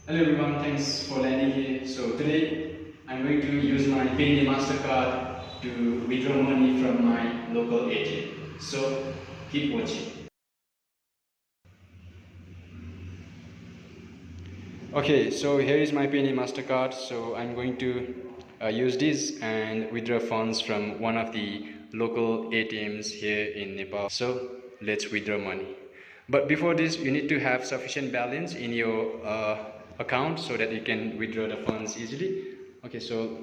Hello everyone, thanks for landing here. So today I'm going to use my Payoneer MasterCard to withdraw money from my local ATM. So keep watching. Okay, so here is my Payoneer MasterCard. So I'm going to use this and withdraw funds from one of the local ATMs here in Nepal. So let's withdraw money. But before this, you need to have sufficient balance in your account so that you can withdraw the funds easily. Okay, so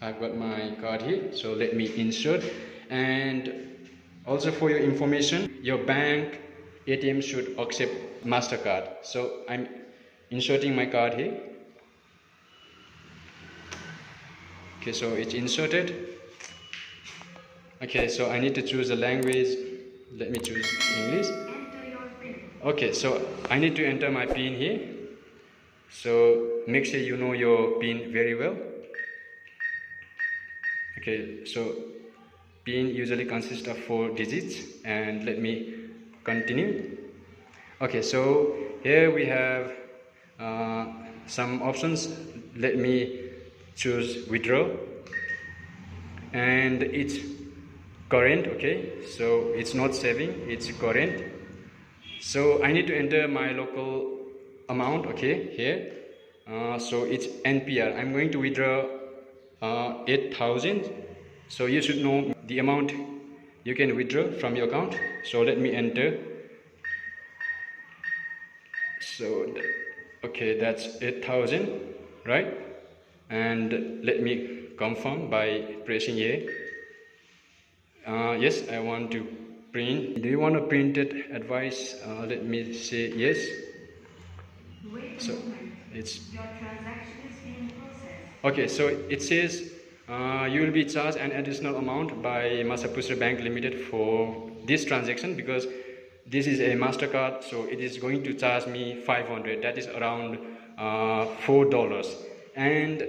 I've got my card here. So let me insert. And also for your information, your bank ATM should accept MasterCard. So I'm inserting my card here. Okay, so it's inserted. Okay, so I need to choose a language. Let me choose English. Okay, so I need to enter my PIN here. So make sure you know your PIN very well. Okay, so PIN usually consists of 4 digits, and let me continue. Okay, so here we have some options. Let me choose withdraw, and it's current. Okay, so it's not saving, it's current. So I need to enter my local amount. Okay, here so it's NPR. I'm going to withdraw 8,000. So you should know the amount you can withdraw from your account. So let me enter. So okay, that's 8,000, right? And let me confirm by pressing A. Yes, I want to print. Do you want a printed advice? Let me say yes. So it's okay. So it says you will be charged an additional amount by Massachusetts Bank Limited for this transaction because this is a MasterCard. So it is going to charge me 500. That is around $4. And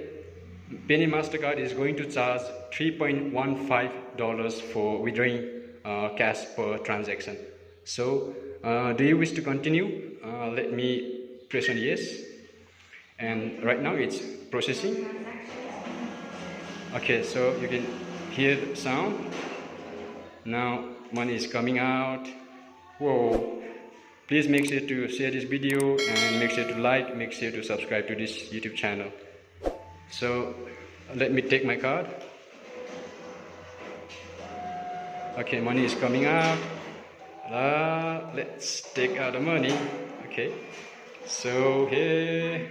Payoneer MasterCard is going to charge $3.15 for withdrawing cash per transaction. So do you wish to continue? Let me press on yes, and right now it's processing. Okay, so you can hear the sound. Now money is coming out. Whoa. Please make sure to share this video and make sure to like, make sure to subscribe to this YouTube channel. So let me take my card. Okay, money is coming out. Let's take out the money. Okay, so here,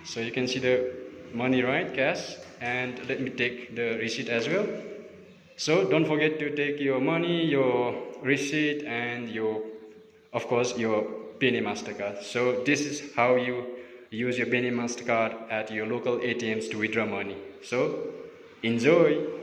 so you can see the money, right? Cash. And let me take the receipt as well. So don't forget to take your money, your receipt, and of course your Payoneer MasterCard. So this is how you use your Payoneer MasterCard at your local ATMs to withdraw money. So enjoy.